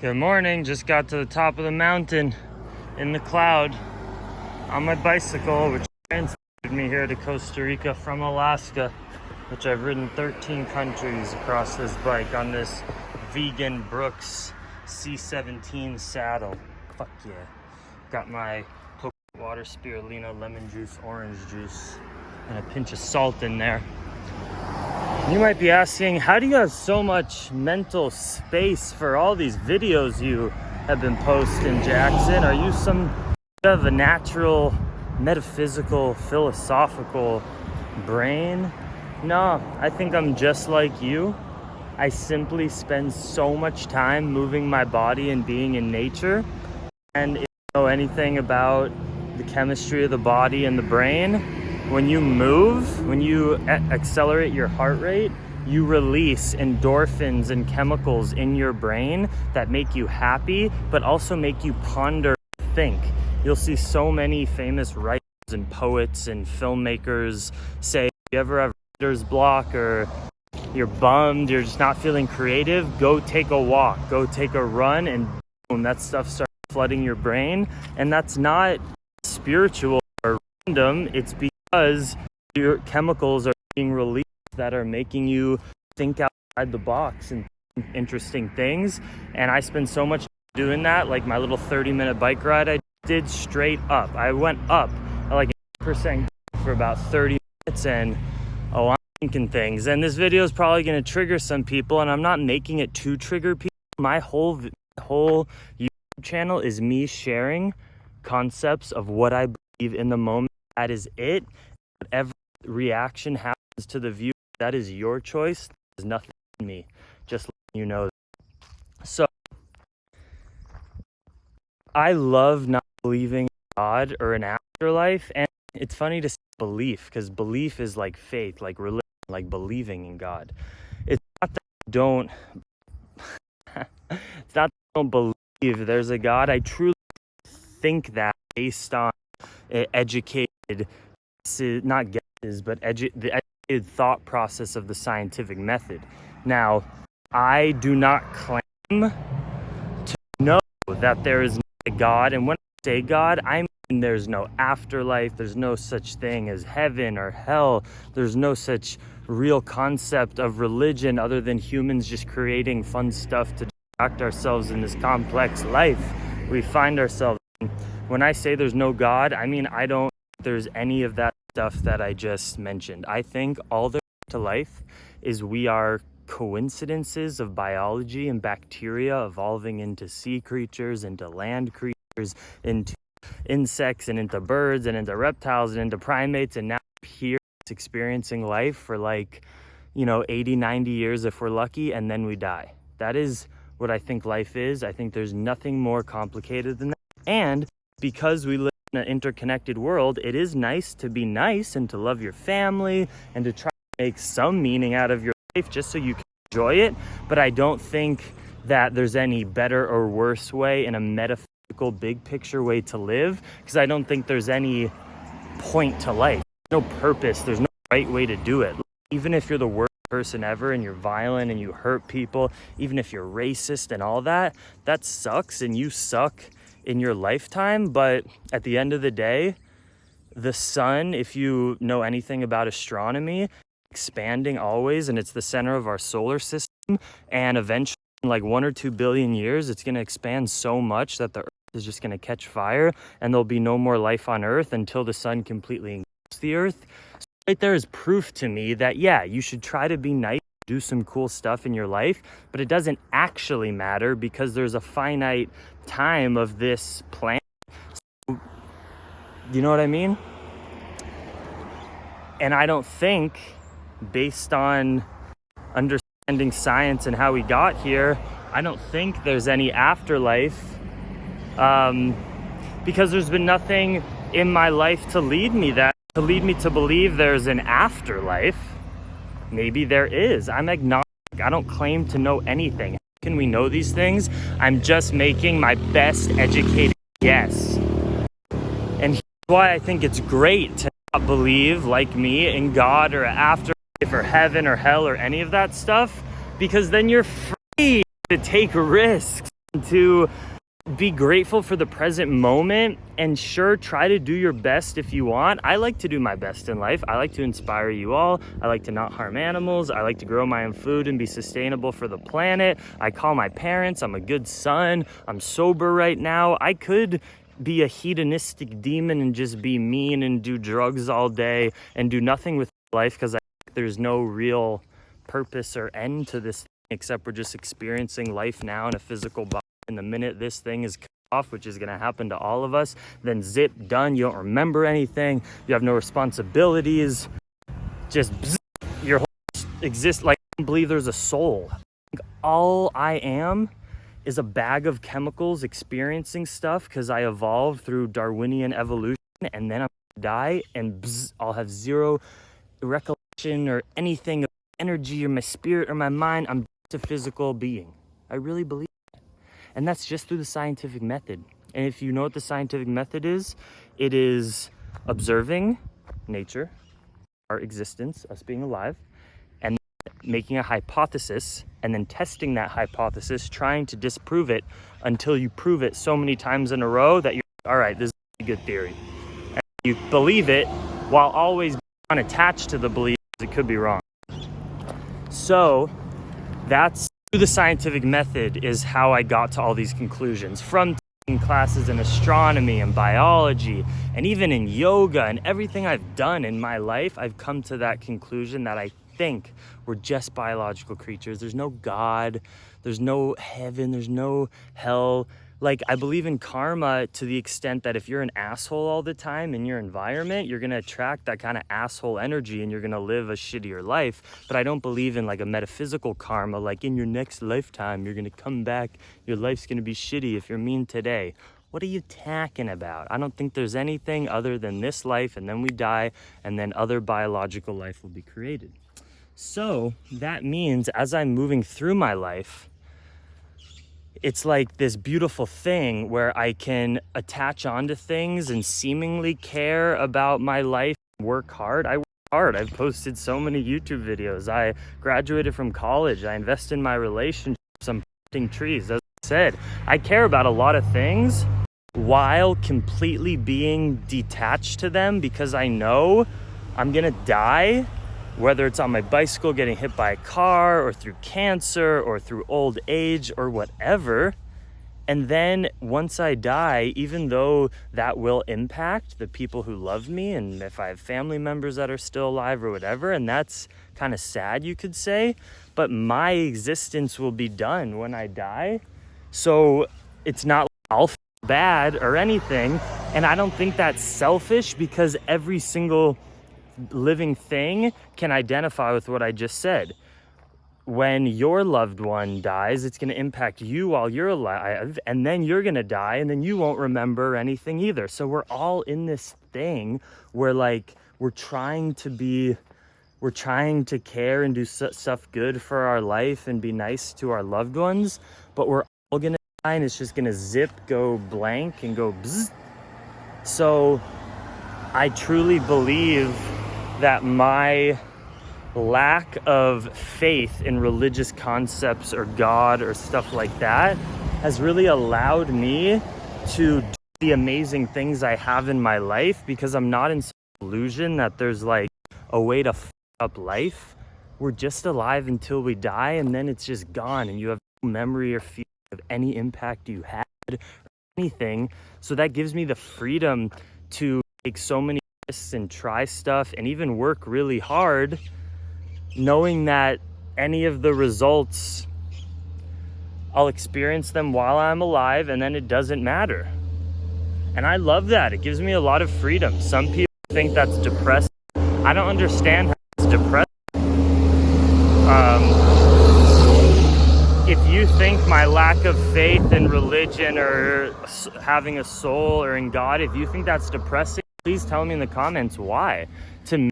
Good morning. Just got to the top of the mountain in the cloud on my bicycle, which transported me here to Costa Rica from Alaska, which I've ridden 13 countries across this bike on this vegan Brooks C17 saddle. Fuck yeah. Got my water spirulina, lemon juice, orange juice, and a pinch of salt in there. You might be asking, how do you have so much mental space for all these videos you have been posting, Jackson? Are you some of a natural, metaphysical, philosophical brain? No, I think I'm just like you. I simply spend so much time moving my body and being in nature. And if you know anything about the chemistry of the body and the brain, when you move, when you accelerate your heart rate, you release endorphins and chemicals in your brain that make you happy, but also make you ponder and think. You'll see so many famous writers and poets and filmmakers say, if you ever have writer's block or you're bummed, you're just not feeling creative, go take a walk, go take a run, and boom, that stuff starts flooding your brain. And that's not spiritual or random, it's because your chemicals are being released that are making you think outside the box and interesting things. And I spend so much doing that, like my little 30-minute bike ride I did straight up. I went up like 8% for about 30 minutes, and I'm thinking things. And this video is probably going to trigger some people, and I'm not making it to trigger people. My whole YouTube channel is me sharing concepts of what I believe in the moment. That is it. Whatever reaction happens to the view, that is your choice. There's nothing in me. Just letting you know. So, I love not believing in God or an afterlife. And it's funny to say belief, because belief is like faith, like religion, like believing in God. It's not that I don't it's not that I don't believe there's a God. I truly think that based on educated, not guesses, but the educated thought process of the scientific method. Now, I do not claim to know that there is a God, and when I say God, I mean there's no afterlife, there's no such thing as heaven or hell, there's no such real concept of religion other than humans just creating fun stuff to distract ourselves in this complex life we find ourselves in. When I say there's no God, I mean I don't think there's any of that stuff that I just mentioned. I think all there is to life is we are coincidences of biology and bacteria evolving into sea creatures, into land creatures, into insects, and into birds, and into reptiles, and into primates, and now here experiencing life for 80, 90 years if we're lucky, and then we die. That is what I think life is. I think there's nothing more complicated than that. And because we live in an interconnected world, it is nice to be nice and to love your family and to try to make some meaning out of your life just so you can enjoy it. But I don't think that there's any better or worse way in a metaphysical, big picture way to live, because I don't think there's any point to life. There's no purpose. There's no right way to do it. Even if you're the worst person ever and you're violent and you hurt people, even if you're racist and all that, that sucks and you suck in your lifetime. But at the end of the day, the sun, if you know anything about astronomy, expanding always, and it's the center of our solar system, and eventually in like 1 or 2 billion years it's going to expand so much that the earth is just going to catch fire and there'll be no more life on earth until the sun completely engulfs the earth. So right there is proof to me that yeah, you should try to be nice, do some cool stuff in your life, but it doesn't actually matter because there's a finite time of this planet. So, you know what I mean? And I don't think, based on understanding science and how we got here, I don't think there's any afterlife, because there's been nothing in my life to lead me to believe there's an afterlife. Maybe there is. I'm agnostic. I don't claim to know anything. How can we know these things? I'm just making my best educated guess. And here's why I think it's great to not believe, like me, in God or afterlife or heaven or hell or any of that stuff, because then you're free to take risks, to be grateful for the present moment, and sure, try to do your best if you want. I like to do my best in life. I like to inspire you all. I like to not harm animals. I like to grow my own food and be sustainable for the planet. I call my parents. I'm a good son. I'm sober right now. I could be a hedonistic demon and just be mean and do drugs all day and do nothing with life, because I think there's no real purpose or end to this thing, except we're just experiencing life now in a physical body. And the minute this thing is cut off, which is going to happen to all of us, then zip, done. You don't remember anything. You have no responsibilities. Just bzz, your whole exists. Like, I don't believe there's a soul. All I am is a bag of chemicals experiencing stuff because I evolved through Darwinian evolution, and then I'm going to die, and bzz, I'll have zero recollection or anything of energy or my spirit or my mind. I'm just a physical being. I really believe. And that's just through the scientific method. And if you know what the scientific method is, it is observing nature, our existence, us being alive, and making a hypothesis, and then testing that hypothesis, trying to disprove it until you prove it so many times in a row that you're, all right, this is a good theory. And you believe it while always being unattached to the belief it could be wrong. So that's the scientific method, is how I got to all these conclusions from taking classes in astronomy and biology, and even in yoga and everything I've done in my life. I've come to that conclusion that I think we're just biological creatures. There's no God, there's no heaven, there's no hell. Like, I believe in karma to the extent that if you're an asshole all the time in your environment, you're going to attract that kind of asshole energy and you're going to live a shittier life. But I don't believe in like a metaphysical karma, like in your next lifetime, you're going to come back, your life's going to be shitty if you're mean today. What are you talking about? I don't think there's anything other than this life, and then we die, and then other biological life will be created. So that means as I'm moving through my life, it's like this beautiful thing where I can attach onto things and seemingly care about my life, work hard. I work hard. I've posted so many YouTube videos. I graduated from college. I invest in my relationships. I'm planting trees. As I said, I care about a lot of things while completely being detached to them, because I know I'm gonna die, whether it's on my bicycle getting hit by a car, or through cancer, or through old age, or whatever. And then once I die, even though that will impact the people who love me, and if I have family members that are still alive or whatever, and that's kind of sad, you could say, but my existence will be done when I die. So it's not like I'll feel bad or anything. And I don't think that's selfish, because every single living thing can identify with what I just said. When your loved one dies, it's going to impact you while you're alive, and then you're going to die, and then you won't remember anything either. So we're all in this thing where, like, we're trying to care and do stuff good for our life and be nice to our loved ones, but we're all going to die, and it's just going to zip, go blank, and go bzzz. So I truly believe that my lack of faith in religious concepts or God or stuff like that has really allowed me to do the amazing things I have in my life, because I'm not in some illusion that there's like a way to f up life. We're just alive until we die, and then it's just gone, and you have no memory or feeling of any impact you had or anything. So that gives me the freedom to take so many risks and try stuff and even work really hard, knowing that any of the results, I'll experience them while I'm alive, and then it doesn't matter. And I love that. It gives me a lot of freedom. Some people think that's depressing. I don't understand how it's depressing. If you think my lack of faith in religion or having a soul or in God, if you think that's depressing, please tell me in the comments why. To me,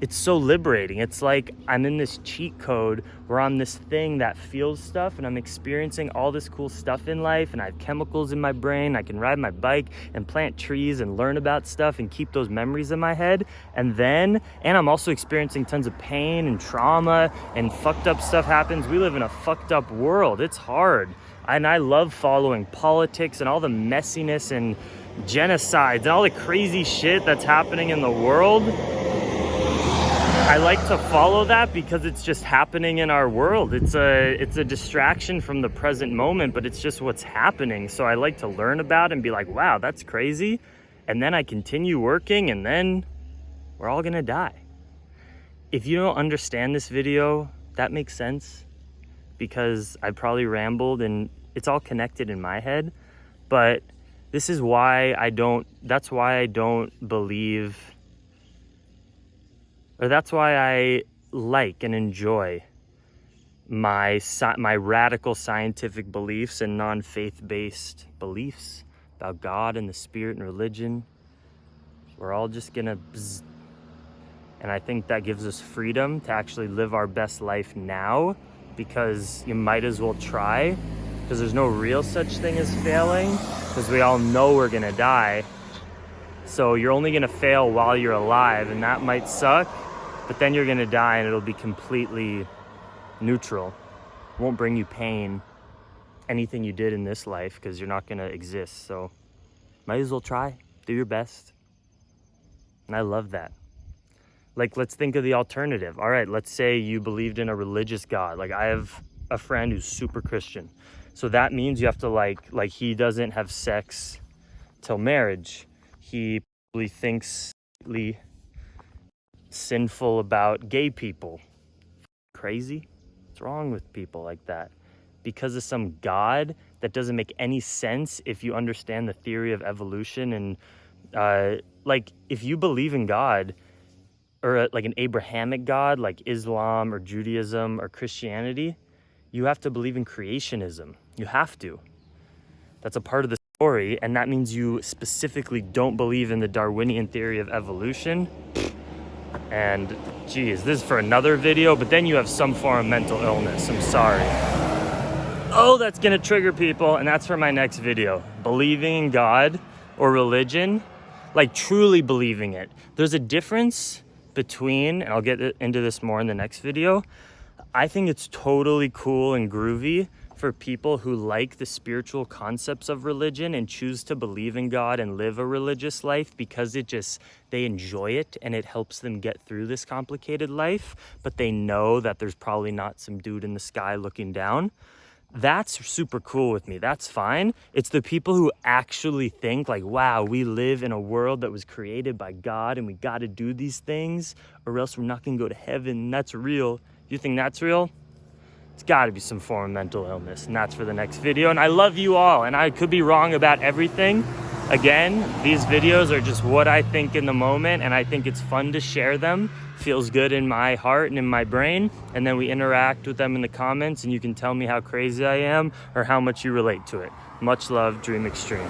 it's so liberating. It's like I'm in this cheat code where I'm this thing that feels stuff, and I'm experiencing all this cool stuff in life, and I have chemicals in my brain. I can ride my bike and plant trees and learn about stuff and keep those memories in my head. And I'm also experiencing tons of pain and trauma, and fucked up stuff happens. We live in a fucked up world. It's hard. And I love following politics and all the messiness and genocides and all the crazy shit that's happening in the world. I like to follow that because it's just happening in our world. It's a distraction from the present moment, but it's just what's happening. So I like to learn about it and be like, wow, that's crazy. And then I continue working, and then we're all gonna die. If you don't understand this video, that makes sense, because I probably rambled and it's all connected in my head. But this is why that's why I don't believe, or that's why I like and enjoy my radical scientific beliefs and non-faith-based beliefs about God and the spirit and religion. We're all just gonna bzz. And I think that gives us freedom to actually live our best life now, because you might as well try, because there's no real such thing as failing, because we all know we're gonna die. So you're only gonna fail while you're alive, and that might suck, but then you're gonna die and it'll be completely neutral. It won't bring you pain, anything you did in this life, because you're not gonna exist. So might as well try, do your best. And I love that. Like, let's think of the alternative. All right, let's say you believed in a religious God. Like, I have a friend who's super Christian. So that means you have to like he doesn't have sex till marriage. He probably thinks sinful about gay people. Crazy? What's wrong with people like that? Because of some God that doesn't make any sense if you understand the theory of evolution. And like, if you believe in God, or like an Abrahamic God, like Islam or Judaism or Christianity, you have to believe in creationism. You have to. That's a part of the story, and that means you specifically don't believe in the Darwinian theory of evolution. And geez, this is for another video, but then you have some form of mental illness. I'm sorry. Oh, that's gonna trigger people, and that's for my next video. Believing in God or religion, like truly believing it. There's a difference between, and I'll get into this more in the next video. I think it's totally cool and groovy for people who like the spiritual concepts of religion and choose to believe in God and live a religious life, because they enjoy it and it helps them get through this complicated life, but they know that there's probably not some dude in the sky looking down. That's super cool with me. That's fine. It's the people who actually think like, wow, we live in a world that was created by God and we got to do these things or else we're not going to go to heaven. That's real. You think that's real? It's got to be some form of mental illness, and that's for the next video. And I love you all, and I could be wrong about everything. Again, these videos are just what I think in the moment, and I think it's fun to share them. Feels good in my heart and in my brain, and then we interact with them in the comments, and you can tell me how crazy I am or how much you relate to it. Much love, Dream Extreme.